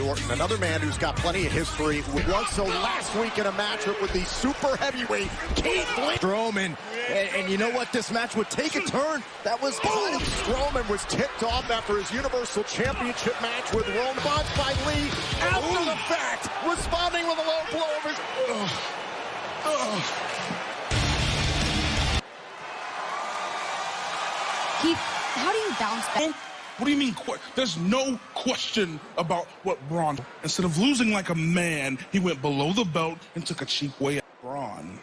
Orton, another man who's got plenty of history. Was so last week in a matchup with the super heavyweight Keith Lee. Strowman, and you know what? This match would take a turn. That was kind of... Strowman was ticked off after his Universal Championship match with Roman. Botched by Lee after the fact, responding with a low blow of his... Keith, how do you bounce back? What do you mean? There's no question about what Braun. Instead of losing like a man, he went below the belt and took a cheap way at Braun.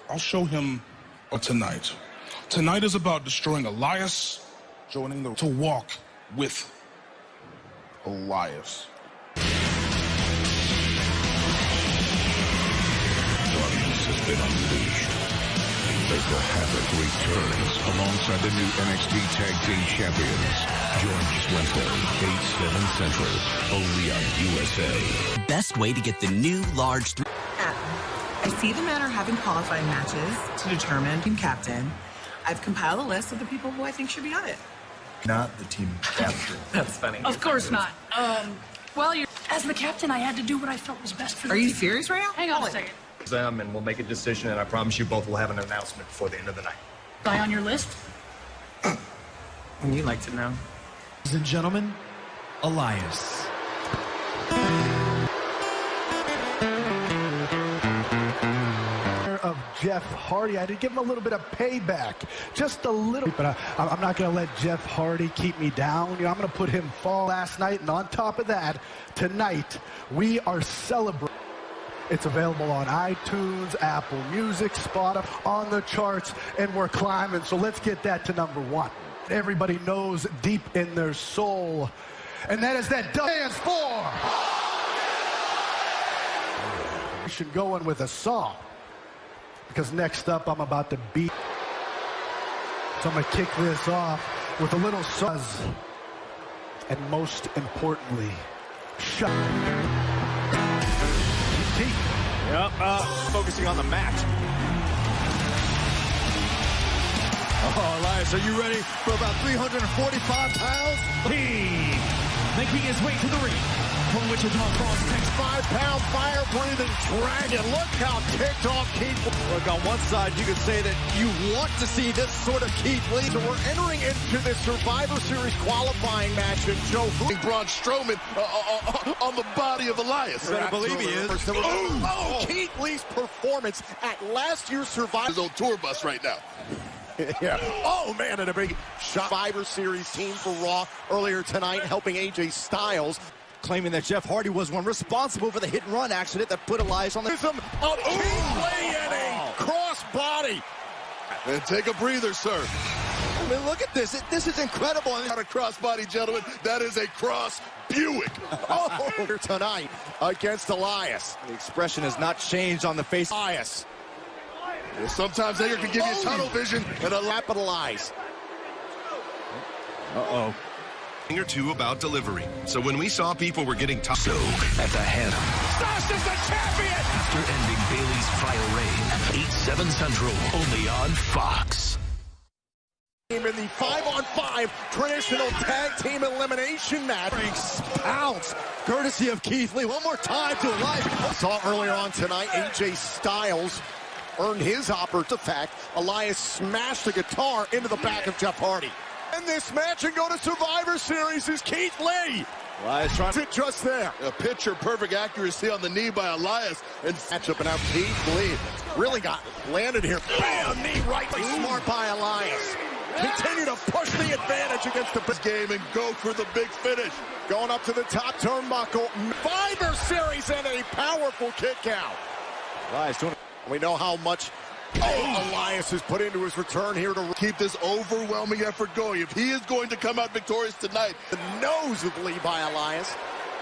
I'll show him tonight. Tonight is about destroying Elias, joining to walk with Elias. Audience has been unleashed. Baker Havoc returns alongside the new NXT Tag Team Champions. Join us Wednesday, 8/7 Central, only on USA. Best way to get the new large... I see the men are having qualifying matches to determine team captain. I've compiled a list of the people who I think should be on it. Not the team captain. That's funny. Of course not. Well, as the captain, I had to do what I felt was best for the team. Are you team. serious right now? Hang on a second. Them, and we'll make a decision, and I promise you both will have an announcement before the end of the night. Guy on your list? You like to know. Ladies and gentlemen, Elias. Of Jeff Hardy. I did give him a little bit of payback, just a little, but I'm not going to let Jeff Hardy keep me down. You know, I'm going to put him fall last night, and on top of that, tonight we are celebrating. It's available on iTunes, Apple Music, Spotify, on the charts, and we're climbing. So let's get that to #1. Everybody knows deep in their soul, and that is that dance for. We should go in with a song, because next up I'm about to beat. So I'm going to kick this off with a little buzz, and most importantly, shut. Yep, focusing on the match. Oh, Elias, are you ready for about 345 pounds? He making his way to the ring from Wichita Falls, Texas. 5-pound fire-breathing dragon. Look how ticked off Keith. Look, on one side, you could say that you want to see this sort of Keith Lee. So we're entering into the Survivor Series qualifying match, and Joe Braun Strowman on the body of Elias. You better believe he is. Keith Lee's performance at last year's Survivor. His old tour bus right now. Yeah. Oh, man, and a big Survivor Series team for Raw earlier tonight, helping AJ Styles. Claiming that Jeff Hardy was one responsible for the hit-and-run accident that put Elias on the... Keith Lee in a cross-body. And take a breather, sir. I mean, look at this. This is incredible. Not a cross-body, gentlemen. That is a cross Buick. Here tonight against Elias. The expression has not changed on the face. Elias. Well, sometimes Hager can give you tunnel vision and capitalize. Uh-oh. Or two about delivery. So when we saw people were getting tough, so at the head, Sasha's the champion! After ending Bayley's prior reign, 8/7 Central, only on Fox. In the 5-on-5 traditional tag team elimination match. Pounce, courtesy of Keith Lee. One more time to Elias. Saw earlier on tonight, AJ Styles earned his fact. Elias smashed the guitar into the back of Jeff Hardy. In this match and go to Survivor Series is Keith Lee. Elias trying to just there. A picture-perfect accuracy on the knee by Elias. And matchup, and now Keith Lee really got landed here. Bam! Knee right. Smart by Elias. Continue to push the advantage against the game and go for the big finish. Going up to the top turnbuckle. Survivor Series and a powerful kick out. Elias doing it. We know how much Elias has put into his return here to keep this overwhelming effort going. If he is going to come out victorious tonight. The nose of Lee by Elias.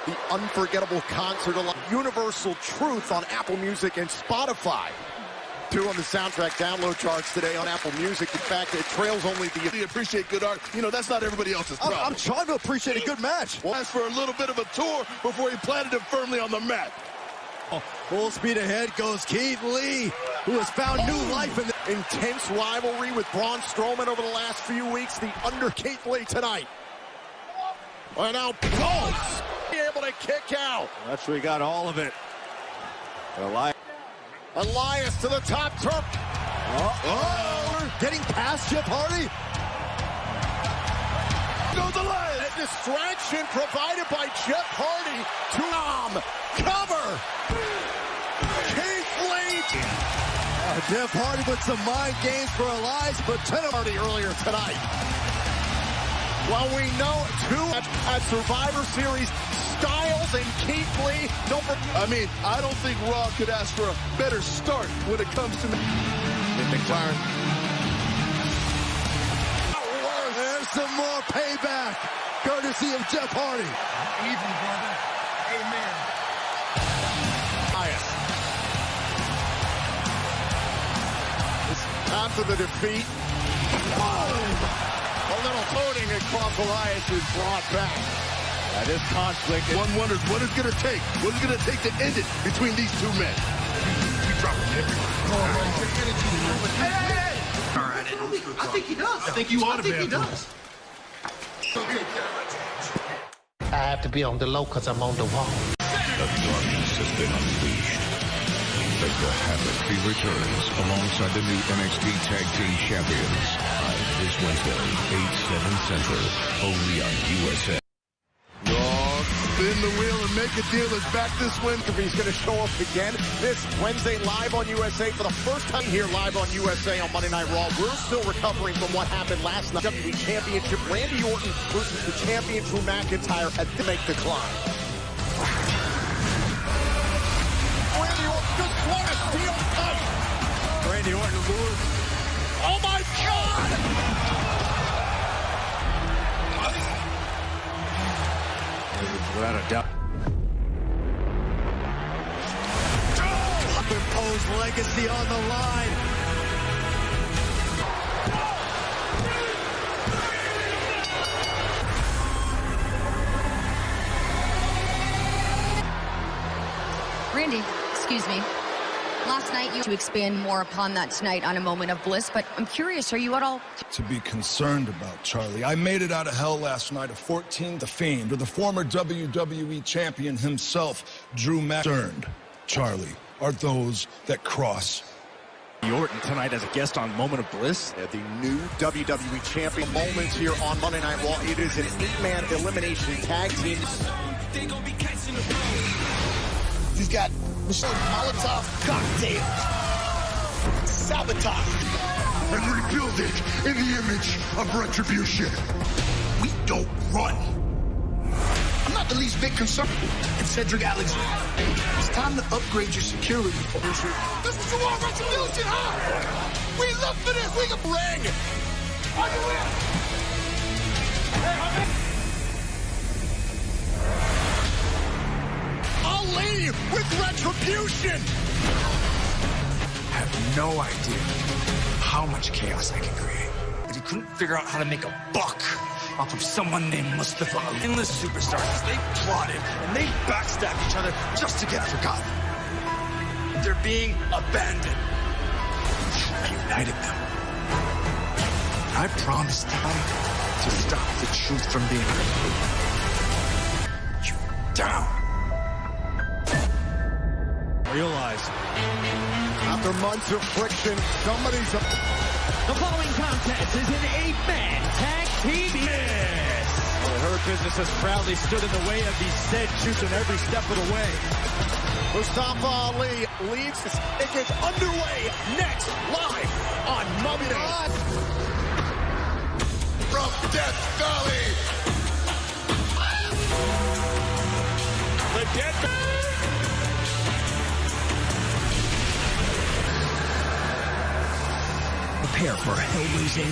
The unforgettable concert of Universal Truth on Apple Music and Spotify. 2 on the soundtrack download charts today on Apple Music. In fact, it trails only the... You appreciate good art. You know, that's not everybody else's problem. I'm trying to appreciate a good match. Well, asked for a little bit of a tour before he planted him firmly on the mat. Full speed ahead goes Keith Lee, who has found new life in the intense rivalry with Braun Strowman over the last few weeks. The under Keith Lee tonight. And now Pulse. a kick out. That's where he got all of it. Elias to the top turf. Getting past Jeff Hardy. Goes Elias. A distraction provided by Jeff Hardy to cover. Keith Lee. Jeff Hardy with some mind games for Elias, but Hardy earlier tonight. Well, we know two at Survivor Series, Styles and Keith Lee. I mean, I don't think Raw could ask for a better start when it comes to McLaren. There's some more payback, courtesy of Jeff Hardy. Even, brother. Amen. After the defeat, a little floating across Elias is brought back. This conflict. One wonders what it's going to take. What is going to take to end it between these two men? Hey! I think he does. I think you ought to be. He does. I have to be on the low because I'm on the wall. The darkness has been unleashed. Mr. Havoc, he returns alongside the new NXT Tag Team Champions. This Wednesday, 8/7 Central, only on USA. Spin the wheel and make a deal is back this Wednesday. He's going to show up again this Wednesday live on USA for the first time here live on USA on Monday Night Raw. We're still recovering from what happened last night. WWE Championship, Randy Orton versus the champion Drew McIntyre had to make the climb. Randy Orton just won a steel tight. Randy Orton moves. Oh my God! Without a doubt. Imposed legacy on the line. Randy, excuse me. Last night you to expand more upon that tonight on a moment of bliss, but I'm curious, are you at all to be concerned about, Charlie? I made it out of hell last night, a 14 to famed, with the former WWE champion himself, Drew McIntyre. Charlie, are those that cross. Orton tonight as a guest on Moment of Bliss. The new WWE champion moments here on Monday Night Raw. It is an 8-man elimination tag team. He's got Molotov cocktail. Sabotage. And rebuild it in the image of retribution. We don't run. I'm not the least bit concerned. It's Cedric Alexander. It's time to upgrade your security. This is what you want, retribution, huh? We look for this. We can ring. Are you in? I'll leave with retribution. I have no idea how much chaos I can create. But he couldn't figure out how to make a buck off of someone named Mustafa. Endless superstars. They plotted and they backstabbed each other just to get forgotten. They're being abandoned. I united them. I promised them to stop the truth from being you down. Realize. After months of friction, somebody's up. The following contest is an 8-man tag team. Yes! Well, Hurt Business has proudly stood in the way of these said shoots on every step of the way. Mustafa Ali leads. It gets underway next, live on Monday Night. From Death Valley. The Dead Prepare for hell-raising.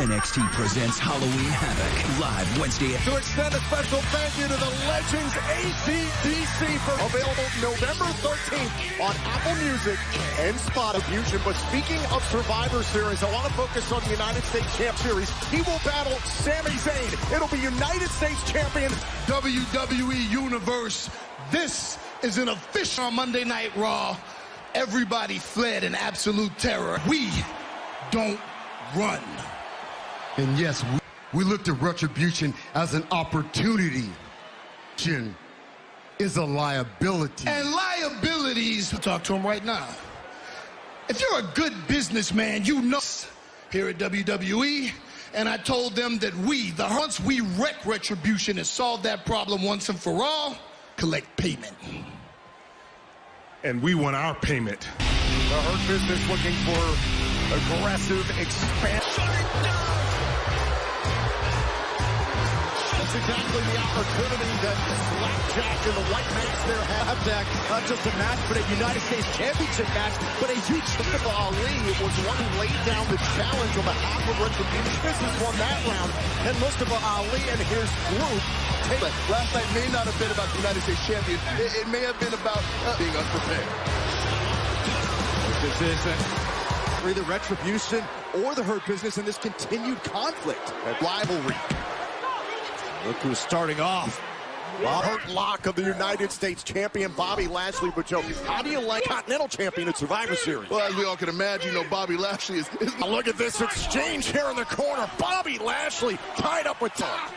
NXT presents Halloween Havoc, live Wednesday. To extend a special thank you to the Legends ACDC for available November 13th on Apple Music and Spotify. But speaking of Survivor Series, I want to focus on the United States Champ Series. He will battle Sami Zayn. It'll be United States Champion. WWE Universe, this is an official on Monday Night Raw. Everybody fled in absolute terror. We don't run. And yes, we looked at retribution as an opportunity Is a liability. And liabilities, I'll talk to him right now. If you're a good businessman, you know here at WWE, and I told them that once we wreck Retribution and solve that problem once and for all, collect payment. And we want our payment. The Hurt Business looking for aggressive expansion. That's exactly the opportunity that Slapjack and the White Mask there have. Slapjack, not just a match, but a United States Championship match, but a huge Mustafa Ali was one who laid down the challenge on behalf of Retribution. Business won that round, and Mustafa Ali and his group. Last night may not have been about the United States Champion. It may have been about being unprepared. This isn't either Retribution or the Hurt Business in this continued conflict. That rivalry. Look who's starting off. Hurt lock of the United States champion, Bobby Lashley. But, Joe, how do you like Continental champion at Survivor Series? Well, as we all can imagine, Bobby Lashley is... Look at this exchange here in the corner. Bobby Lashley tied up with Tom.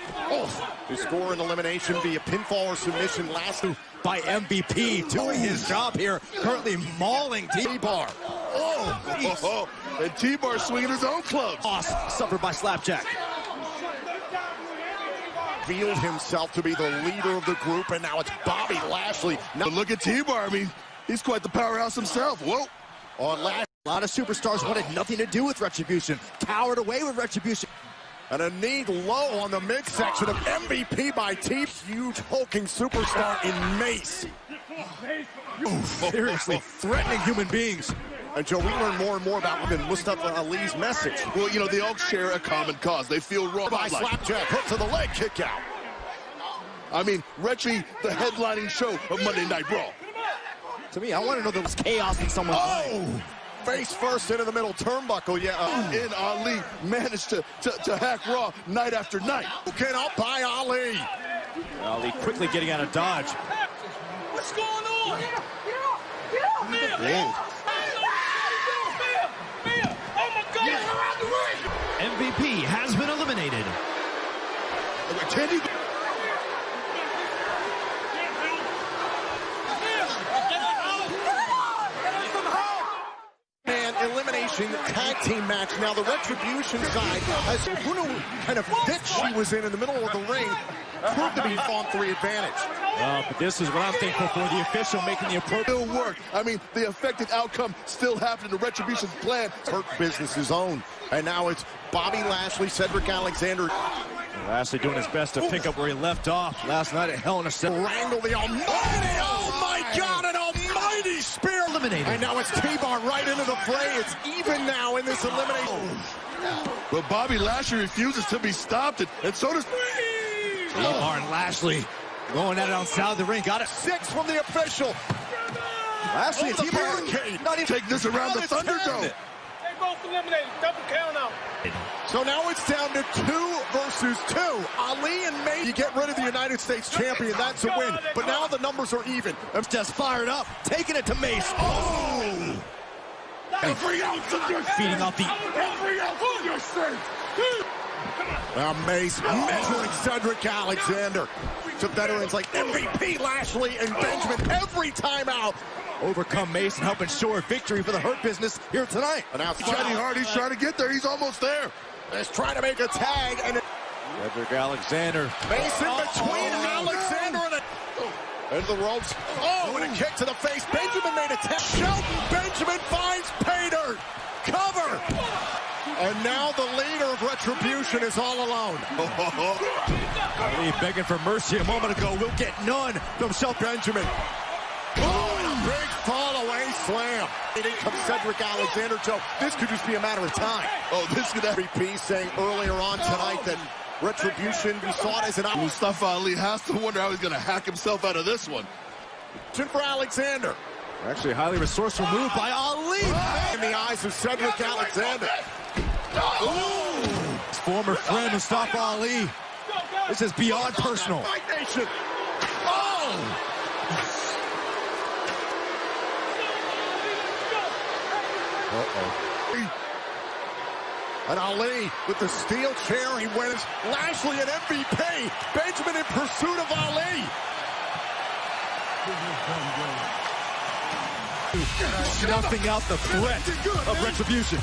To score an elimination via pinfall or submission. Lashley by MVP doing his job here. Currently mauling T-Bar. And T-Bar swinging his own clubs. Loss suffered by Slapjack. Revealed himself to be the leader of the group, and now it's Bobby Lashley. Now look at T-Bar. I mean, he's quite the powerhouse himself. Whoa. On Lashley. A lot of superstars wanted nothing to do with Retribution. Cowered away with Retribution. And a knee low on the midsection of MVP by T. Huge hulking superstar in Mace. Seriously threatening human beings. And Joe, we learn more and more about Mustafa Ali's message. Well, they all share a common cause. They feel wrong. By Slapjack, hook to the leg, kick out. I mean, Retri, the headlining show of Monday Night Raw. To me, I want to know there was chaos in someone's life. Face first into the middle turnbuckle, And Ali managed to hack Raw night after night. Get up by Ali. Ali quickly getting out of dodge. What's going on? Get up. MVP has been eliminated. Can you... Elimination tag team match. Now the Retribution side has who knew kind of fit she was in the middle of the ring proved to be on 3 advantage. But this is what I'm thankful for, the official making the appropriate work. I mean, the effective outcome still happened in the Retribution's plan. Hurt Business's own. And now it's Bobby Lashley, Cedric Alexander. Lashley doing his best to pick up where he left off last night at Hell in a Cell. Wrangle the almighty, oh my God, an almighty spear. Eliminated. And now it's T-Bar right into the fray. It's even now in this elimination. But Bobby Lashley refuses to be stopped, and so does... T-Bar and Lashley going at it outside the ring. Got it. 6 from the official. Lashley and T-Bar not even take this around the Thunderdome. They both eliminated. Double count out. So now it's down to 2 versus 2. Ali and May, you get rid of the United States champion, that's a win. But now the numbers are even. Just fired up, taking it to Mace. Oh! Every ounce of your feeding off the... Every ounce of your strength. Now Mace measuring Cedric Alexander. To veterans like MVP, Lashley, and Benjamin every time out. Overcome Mace and help ensure victory for the Hurt Business here tonight. And now Johnny Hardy's trying to get there. He's almost there. He's trying to make a tag. And Cedric Alexander. Mace in between Alexander and the ropes. Oh, and a kick to the face. Benjamin made a tag. Shelton Benjamin finds pay dirt. Cover. And now the leader of Retribution is all alone. Ali begging for mercy a moment ago. We'll get none from Shelton Benjamin. Oh, and a big fall away slam. In comes Cedric Alexander, Joe. This could just be a matter of time. Oh, this could be MVP saying earlier on tonight that Retribution, we saw it as an option. Mustafa Ali has to wonder how he's going to hack himself out of this one. For Alexander. Actually, a highly resourceful move by Ali. In the eyes of Cedric Alexander. Ooh. His former friend Mustafa Ali. This is beyond personal. Oh! And Ali with the steel chair, he wins. Lashley and MVP. Benjamin in pursuit of Ali. Snuffing out the threat of retribution.